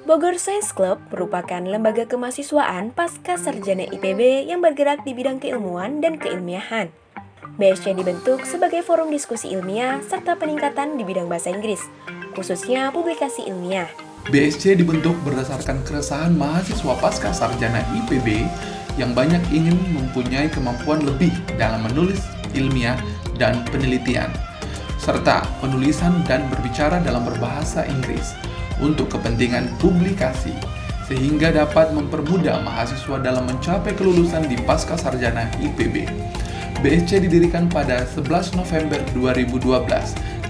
Bogor Science Club merupakan lembaga kemahasiswaan pasca sarjana IPB yang bergerak di bidang keilmuan dan keilmiahan. BSC dibentuk sebagai forum diskusi ilmiah serta peningkatan di bidang bahasa Inggris, khususnya publikasi ilmiah. BSC dibentuk berdasarkan keresahan mahasiswa pasca sarjana IPB yang banyak ingin mempunyai kemampuan lebih dalam menulis ilmiah dan penelitian, serta penulisan dan berbicara dalam berbahasa Inggris untuk kepentingan publikasi, sehingga dapat mempermudah mahasiswa dalam mencapai kelulusan di pasca sarjana IPB. BSC didirikan pada 11 November 2012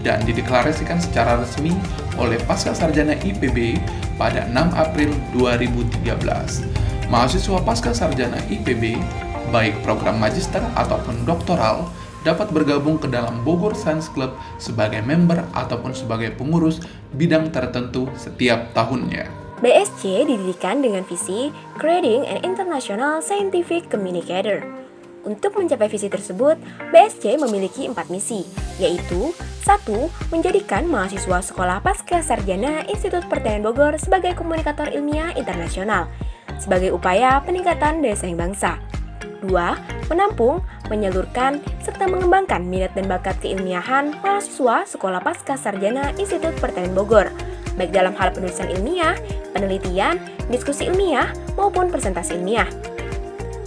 dan dideklarasikan secara resmi oleh pasca sarjana IPB pada 6 April 2013. Mahasiswa pasca sarjana IPB, baik program magister ataupun doktoral, dapat bergabung ke dalam Bogor Science Club sebagai member ataupun sebagai pengurus bidang tertentu setiap tahunnya. BSC didirikan dengan visi Creating an International Scientific Communicator. Untuk mencapai visi tersebut, BSC memiliki 4 misi, yaitu 1. Menjadikan mahasiswa sekolah pasca sarjana Institut Pertanian Bogor sebagai komunikator ilmiah internasional, sebagai upaya peningkatan daya saing bangsa. 2. Menampung, menyalurkan, serta mengembangkan minat dan bakat keilmiahan mahasiswa sekolah pasca sarjana Institut Pertanian Bogor, baik dalam hal penulisan ilmiah, penelitian, diskusi ilmiah, maupun presentasi ilmiah.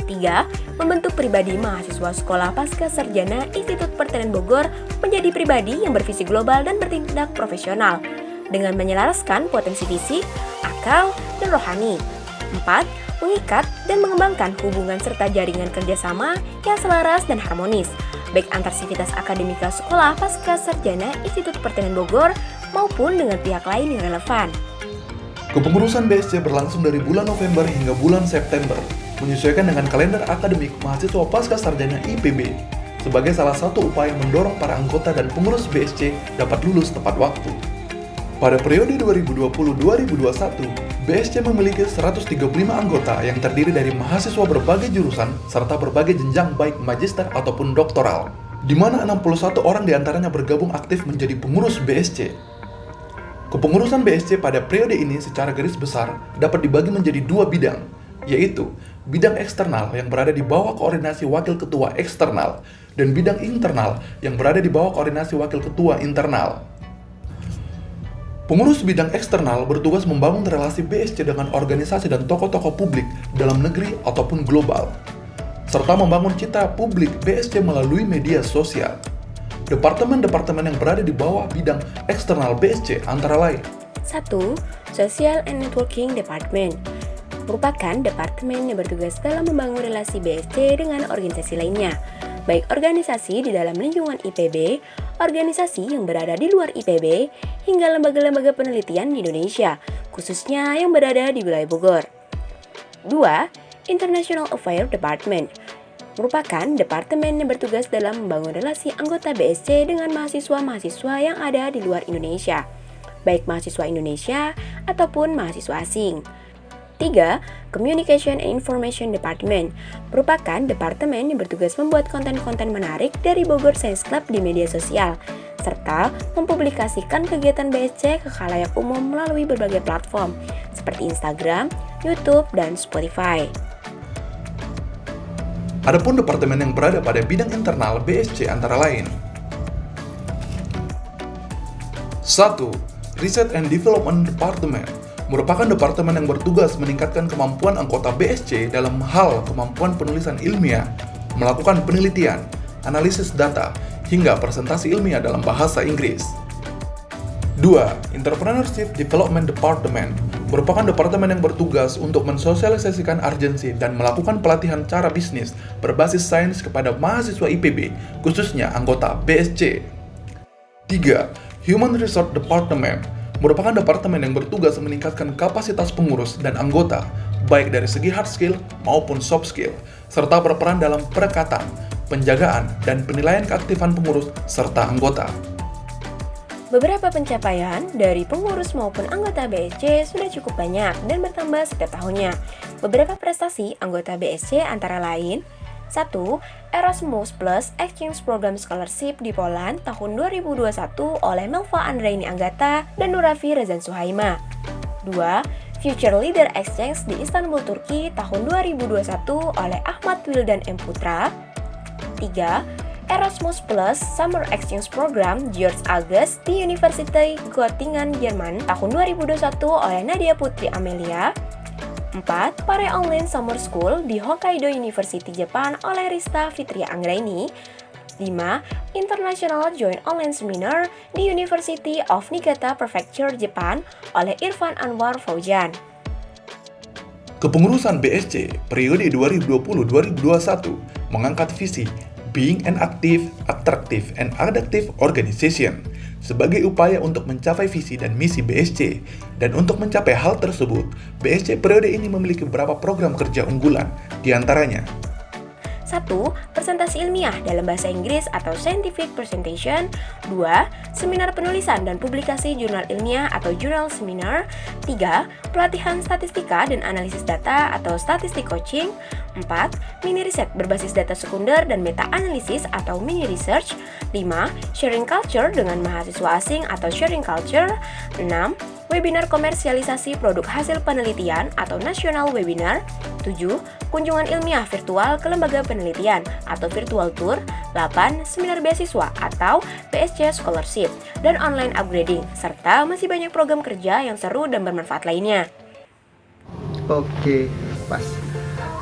3. Membentuk pribadi mahasiswa sekolah pasca sarjana Institut Pertanian Bogor menjadi pribadi yang bervisi global dan bertindak profesional, dengan menyelaraskan potensi fisik, akal, dan rohani. 4. Mengikat dan mengembangkan hubungan serta jaringan kerjasama yang selaras dan harmonis, baik antar sivitas akademika sekolah pasca sarjana Institut Pertanian Bogor maupun dengan pihak lain yang relevan. Kepengurusan BSC berlangsung dari bulan November hingga bulan September, menyesuaikan dengan kalender akademik mahasiswa pasca sarjana IPB, sebagai salah satu upaya mendorong para anggota dan pengurus BSC dapat lulus tepat waktu. Pada periode 2020-2021, BSC memiliki 135 anggota yang terdiri dari mahasiswa berbagai jurusan serta berbagai jenjang baik magister ataupun doktoral, di mana 61 orang diantaranya bergabung aktif menjadi pengurus BSC. Kepengurusan BSC pada periode ini secara garis besar dapat dibagi menjadi 2 bidang, yaitu bidang eksternal yang berada di bawah koordinasi wakil ketua eksternal dan bidang internal yang berada di bawah koordinasi wakil ketua internal. Pengurus bidang eksternal bertugas membangun relasi BSC dengan organisasi dan tokoh-tokoh publik dalam negeri ataupun global, serta membangun citra publik BSC melalui media sosial. Departemen-departemen yang berada di bawah bidang eksternal BSC antara lain: 1. Social and Networking Department merupakan departemen yang bertugas dalam membangun relasi BSC dengan organisasi lainnya, baik organisasi di dalam lingkungan IPB, organisasi yang berada di luar IPB, hingga lembaga-lembaga penelitian di Indonesia, khususnya yang berada di wilayah Bogor. 2. International Affairs Department merupakan departemen yang bertugas dalam membangun relasi anggota BSC dengan mahasiswa-mahasiswa yang ada di luar Indonesia, baik mahasiswa Indonesia ataupun mahasiswa asing. 3. Communication and Information Department merupakan departemen yang bertugas membuat konten-konten menarik dari Bogor Science Club di media sosial, serta mempublikasikan kegiatan BSC ke khalayak umum melalui berbagai platform, seperti Instagram, YouTube, dan Spotify. Adapun departemen yang berada pada bidang internal BSC antara lain: 1. Research and Development Department merupakan departemen yang bertugas meningkatkan kemampuan anggota BSC dalam hal kemampuan penulisan ilmiah, melakukan penelitian, analisis data, hingga presentasi ilmiah dalam bahasa Inggris. 2. Entrepreneurship Development Department merupakan departemen yang bertugas untuk mensosialisasikan urgensi dan melakukan pelatihan cara bisnis berbasis sains kepada mahasiswa IPB, khususnya anggota BSC. 3. Human Resource Department merupakan departemen yang bertugas meningkatkan kapasitas pengurus dan anggota, baik dari segi hard skill maupun soft skill, serta berperan dalam perekatan, penjagaan, dan penilaian keaktifan pengurus serta anggota. Beberapa pencapaian dari pengurus maupun anggota BSC sudah cukup banyak dan bertambah setiap tahunnya. Beberapa prestasi anggota BSC antara lain: 1. Erasmus Plus Exchange Program Scholarship di Poland tahun 2021 oleh Melva Andraini Anggata dan Nurafi Rezan Suhaima. 2. Future Leader Exchange di Istanbul, Turki tahun 2021 oleh Ahmad Wildan M. Putra. 3. Erasmus Plus Summer Exchange Program George August di University Göttingen, Jerman tahun 2021 oleh Nadia Putri Amelia. 4. Pare Online Summer School di Hokkaido University, Jepang oleh Rista Fitria Anggraini. 5. International Joint Online Seminar di University of Niigata Prefecture, Jepang oleh Irfan Anwar Fauzan. Kepengurusan BSC periode 2020-2021 mengangkat visi Being an Active, Attractive, and Adaptive Organization sebagai upaya untuk mencapai visi dan misi BSC. Dan untuk mencapai hal tersebut, BSC periode ini memiliki beberapa program kerja unggulan, diantaranya 1. Presentasi ilmiah dalam bahasa Inggris atau Scientific Presentation. 2. Seminar penulisan dan publikasi jurnal ilmiah atau Journal Seminar. 3. Pelatihan statistika dan analisis data atau Statistic Coaching. 4. Mini riset berbasis data sekunder dan meta-analisis atau mini research. 5. Sharing culture dengan mahasiswa asing atau sharing culture. 6. Webinar komersialisasi produk hasil penelitian atau national webinar. 7. Kunjungan ilmiah virtual ke lembaga penelitian atau virtual tour. 8. Seminar beasiswa atau BSC Scholarship dan online upgrading, serta masih banyak program kerja yang seru dan bermanfaat lainnya. Oke, pas.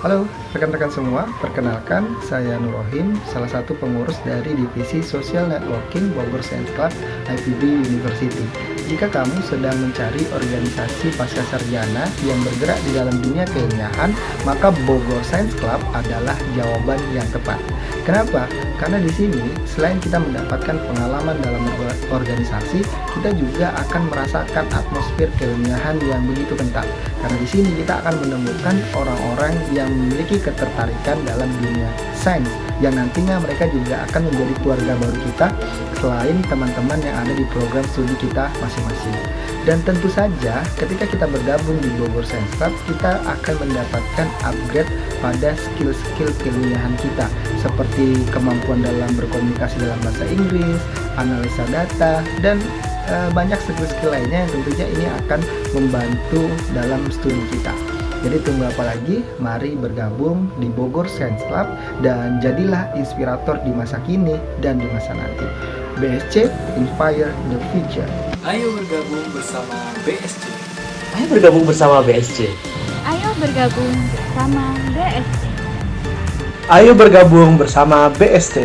Halo rekan-rekan semua, perkenalkan saya Nur Rohim, salah satu pengurus dari Divisi Social Networking Bogor Science Club IPB University. Jika kamu sedang mencari organisasi pascasarjana yang bergerak di dalam dunia keilmiahan, maka Bogor Science Club adalah jawaban yang tepat. Kenapa? Karena di sini selain kita mendapatkan pengalaman dalam organisasi, kita juga akan merasakan atmosfer keilmiahan yang begitu kental. Karena di sini kita akan menemukan orang-orang yang memiliki ketertarikan dalam dunia sains, yang nantinya mereka juga akan menjadi keluarga baru kita selain teman-teman yang ada di program studi kita masing-masing. Dan tentu saja ketika kita bergabung di Bogor Science Club, kita akan mendapatkan upgrade pada skill-skill keilmiahan kita, seperti kemampuan dalam berkomunikasi dalam bahasa Inggris, analisa data, dan banyak skill-skill lainnya yang tentunya ini akan membantu dalam studi kita. Jadi tunggu apa lagi? Mari bergabung di Bogor Science Club dan jadilah inspirator di masa kini dan di masa nanti. BSC Inspire the Future. Ayo bergabung bersama BSC. Ayo bergabung bersama BSC. Ayo bergabung bersama BSC. Ayo bergabung bersama BSC.